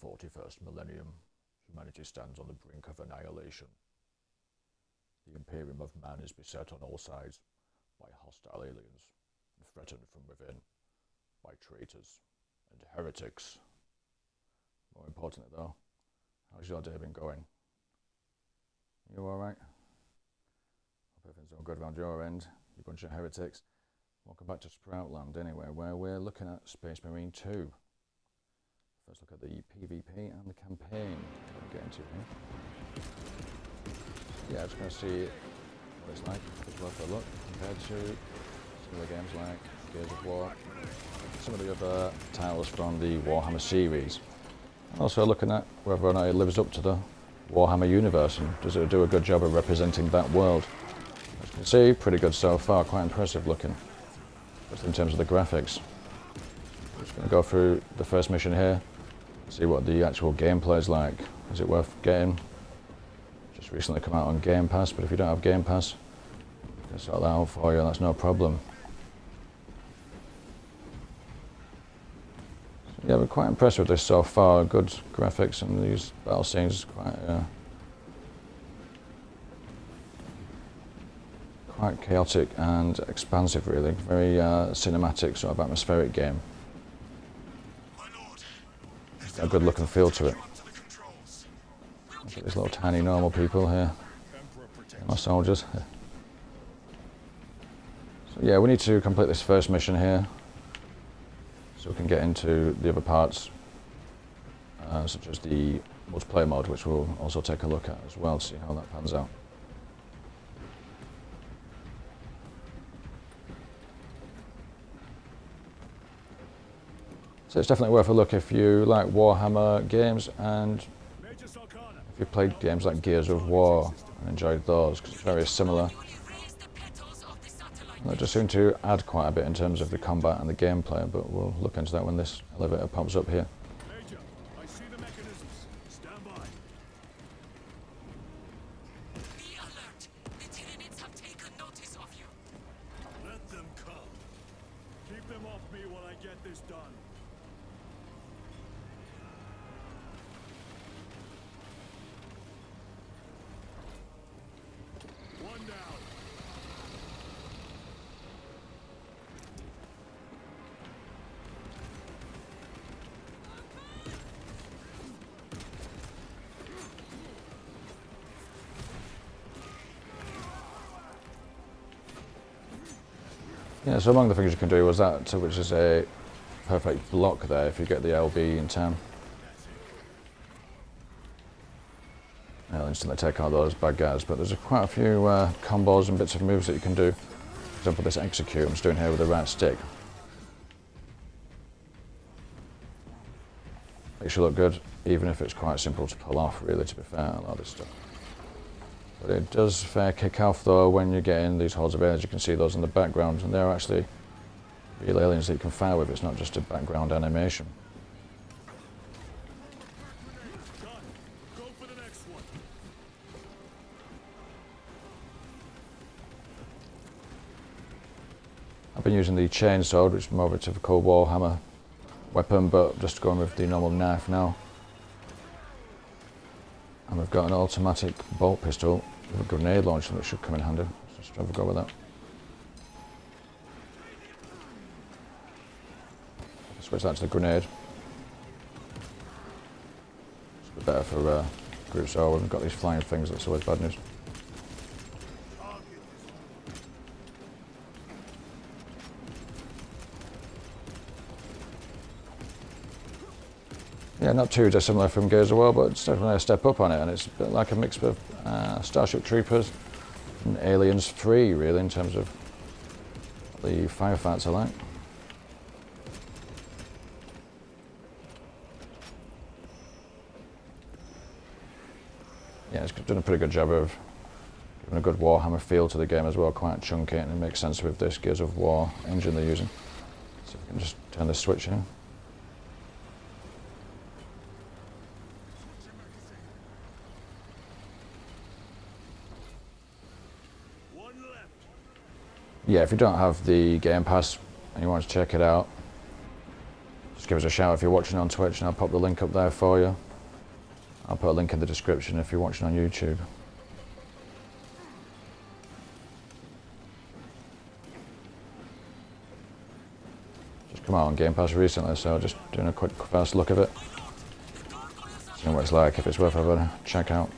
41st millennium, humanity stands on the brink of annihilation. The Imperium of Man is beset on all sides by hostile aliens and threatened from within by traitors and heretics. More importantly though, how's your day been going? You alright? Hope everything's all good around your end, you bunch of heretics. Welcome back to Sproutland anyway, where we're looking at Space Marine 2. First look at the PvP and the campaign that we're getting to here. Yeah, just going to see what it's like. It's worth a look compared to some of the games like Gears of War, some of the other titles from the Warhammer series. Also looking at whether or not it lives up to the Warhammer universe and does it do a good job of representing that world. As you can see, pretty good so far, quite impressive looking, just in terms of the graphics. I'm just going to go through the first mission here, see what the actual gameplay is like. Is it worth getting? Just recently come out on Game Pass, but if you don't have Game Pass, I can sort that out for you, that's no problem. So yeah, we're quite impressed with this so far. Good graphics and these battle scenes, quite chaotic and expansive really. Very cinematic, sort of atmospheric game. It's got a good look and feel to it. Look at these little tiny normal people here. My soldiers. So yeah, we need to complete this first mission here so we can get into the other parts, such as the multiplayer mode, which we'll also take a look at as well to see how that pans out. So it's definitely worth a look if you like Warhammer games and if you've played games like Gears of War and enjoyed those, because it's very similar. They just seem to add quite a bit in terms of the combat and the gameplay, but we'll look into that when this elevator pops up here. Major, I see the mechanisms. Stand by. Be alert! The Tyranids have taken notice of you. Let them come. Keep them off me while I get this done. One down. Yeah, so among the things you can do was that, which is a perfect block there if you get the LB in time. It'll instantly take out those bad guys, but there's quite a few combos and bits of moves that you can do. For example, this execute I'm just doing here with the right stick. Makes you look good, even if it's quite simple to pull off, really, to be fair, a lot of this stuff. But it does fair kick off though when you get in these hordes of aliens. You can see those in the background, and they're actually real aliens that you can fire with. It's not just a background animation. Go for the next one. I've been using the chain sword, which is more of a typical Warhammer weapon, but just going with the normal knife now. And we've got an automatic bolt pistol with a grenade launcher that should come in handy. Let's just have a go with that. Switch that to the grenade. It's a bit better for groups. So we've got these flying things, that's always bad news. Yeah, not too dissimilar from Gears of War, but it's definitely a step up on it, and it's a bit like a mix of Starship Troopers and Aliens 3, really, in terms of the firefights are like. Yeah, it's done a pretty good job of giving a good Warhammer feel to the game as well, quite chunky, and it makes sense with this Gears of War engine they're using. So we can just turn this switch here. Yeah, if you don't have the Game Pass and you want to check it out, just give us a shout if you're watching on Twitch, and I'll pop the link up there for you. I'll put a link in the description if you're watching on YouTube. Just come out on Game Pass recently, so just doing a quick first look of it. Seeing what it's like, if it's worth having a check out.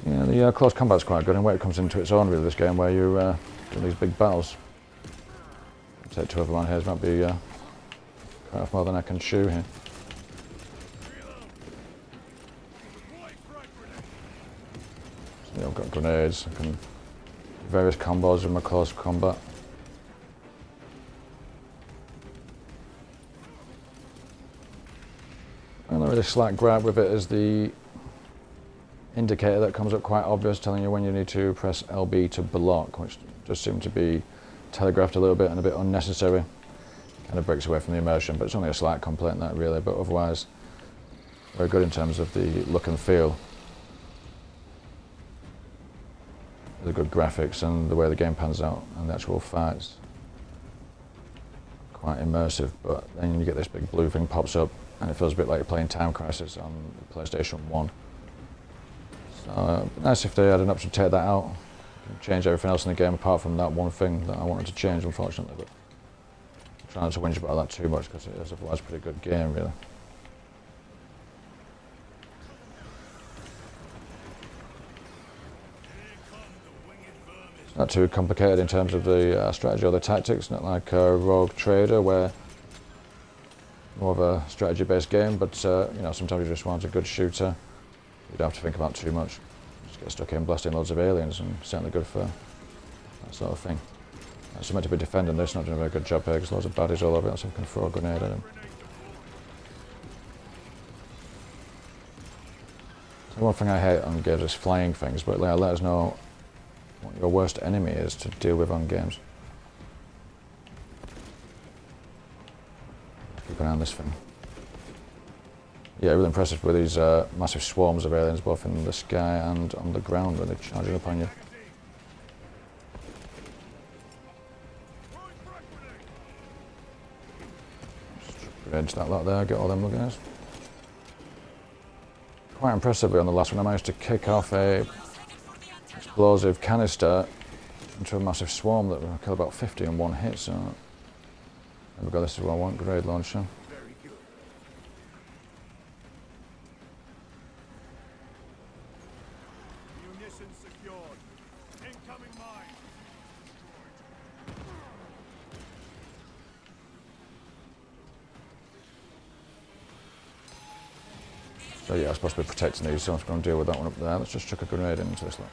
So, yeah, the close combat's quite good, and where it comes into its own really, this game, where you're doing these big battles. Take two of them on here, might be quite off more than I can chew here. So, yeah, I've got grenades, I can do various combos in my close combat. And a really slight gripe with it is the indicator that comes up quite obvious, telling you when you need to press LB to block, which does seem to be telegraphed a little bit and a bit unnecessary. Kind of breaks away from the immersion, but it's only a slight complaint that really, but otherwise very good in terms of the look and feel. The good graphics and the way the game pans out and the actual fights. Quite immersive, but then you get this big blue thing pops up and it feels a bit like you're playing Time Crisis on the PlayStation 1. So nice if they had an option to take that out. Change everything else in the game apart from that one thing that I wanted to change, unfortunately, but I'm trying not to whinge about that too much because it is otherwise a pretty good game, really. It's not too complicated in terms of the strategy or the tactics, not like Rogue Trader where more of a strategy-based game, but you know, sometimes you just want a good shooter. You don't have to think about too much. Just get stuck in blasting loads of aliens, and certainly good for that sort of thing. So meant to be defending this, not doing a very good job here because loads of baddies all over it, so I can throw a grenade at him. So one thing I hate on games is flying things, but let us know what your worst enemy is to deal with on games. Keep an eye on this thing. Yeah, really impressive with these massive swarms of aliens, both in the sky and on the ground, when they're charging upon you. Grenades that lot there, get all them guys. Quite impressively on the last one, I managed to kick off a explosive canister into a massive swarm that will kill about 50 in one hit, so there we go, this is what I want, grenade launcher. So yeah, I'm supposed to be protecting these, so I'm going to deal with that one up there. Let's just chuck a grenade into this lot.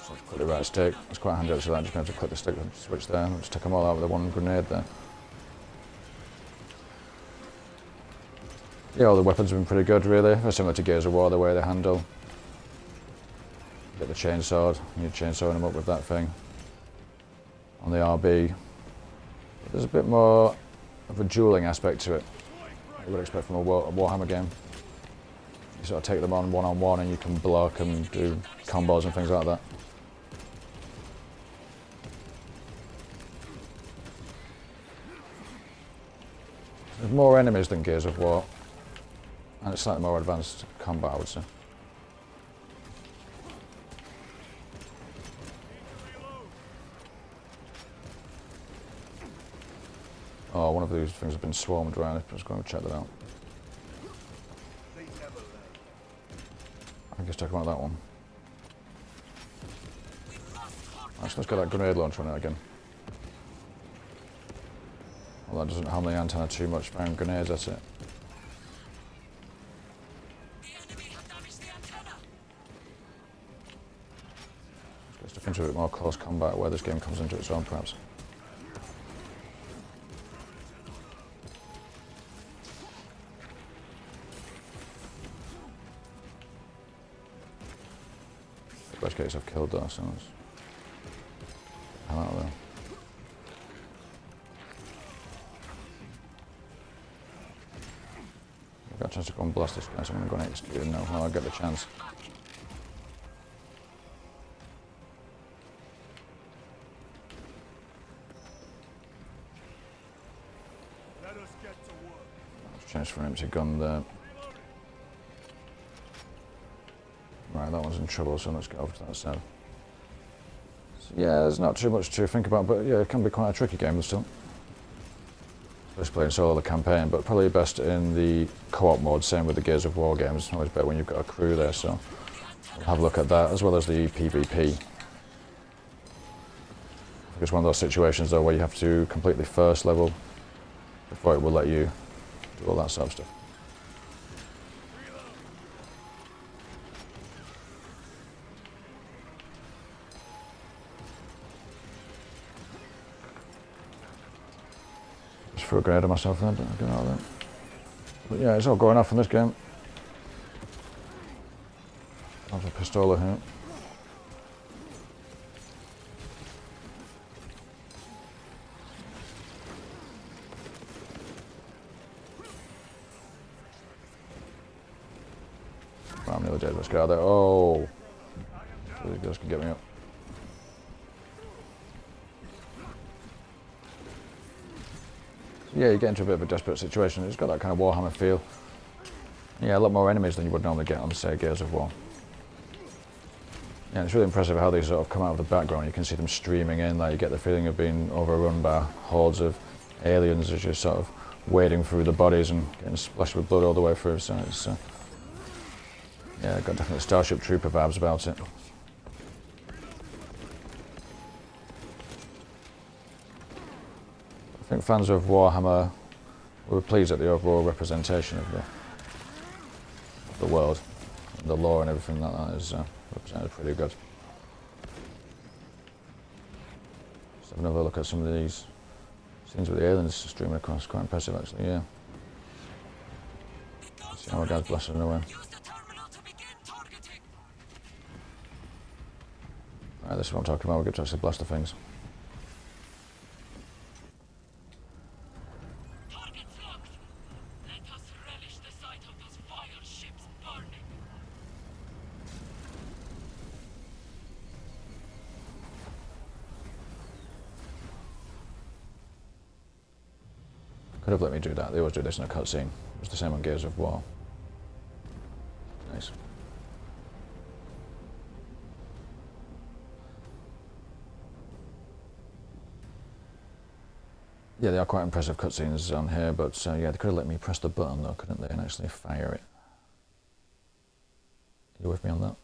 So click the right stick. It's quite handy actually, I'm just going to click the stick and switch there. I'll just take them all out with the one grenade there. Yeah, all the weapons have been pretty good really. Very similar to Gears of War, the way they handle. Get the chainsaw, you're chainsawing them up with that thing. On the RB. There's a bit more of a dueling aspect to it, you would expect from a Warhammer game. You sort of take them on one and you can block and do combos and things like that. There's more enemies than Gears of War, and it's slightly more advanced combat, I would say. Oh, one of these things have been swarmed around. Let's go and check that out. I guess take one of that one. Right, so let's get that grenade launcher on it again. Well, that doesn't harm the antenna too much, firing grenades at it. Let's get stuff into a bit more close combat where this game comes into its own, perhaps. Worst case, I've killed those, so let's get out of there. I've got a chance to go and blast this guy, so I'm going to go and execute him now while I get the chance. Let us get to work. Let's change for an empty gun there. Right, that one's in trouble, so let's get over to that side. So, yeah, there's not too much to think about, but yeah, it can be quite a tricky game still. Especially playing solo the campaign, but probably best in the co-op mode, same with the Gears of War games. Always better when you've got a crew there, so we'll have a look at that, as well as the PvP. It's one of those situations though where you have to complete the first level before it will let you do all that sort of stuff. Just threw a grenade at myself then, didn't I? Get out of there. But yeah, it's all going off in this game. I have a pistola here. I'm nearly dead. Let's get out of there. Oh! These guys can get me up. So yeah, you get into a bit of a desperate situation. It's got that kind of Warhammer feel. Yeah, a lot more enemies than you would normally get on, say, Gears of War. Yeah, it's really impressive how they sort of come out of the background. You can see them streaming in, like you get the feeling of being overrun by hordes of aliens as you're sort of wading through the bodies and getting splashed with blood all the way through. So it's yeah, got definitely Starship Trooper vibes about it. I think fans of Warhammer were pleased at the overall representation of the world, and the lore and everything like that is represented pretty good. Let's have another look at some of these scenes with the aliens streaming across. Quite impressive, actually. Yeah. See how our guys blasting away. Right, this is what I'm talking about. We get to actually blast the things. Targets locked. Let us relish the sight of those vile ships burning. Could have let me do that. They always do this in a cutscene. It was the same on Gears of War. Nice. Yeah, they are quite impressive cutscenes on here, but yeah, they could have let me press the button though, couldn't they, and actually fire it. You with me on that?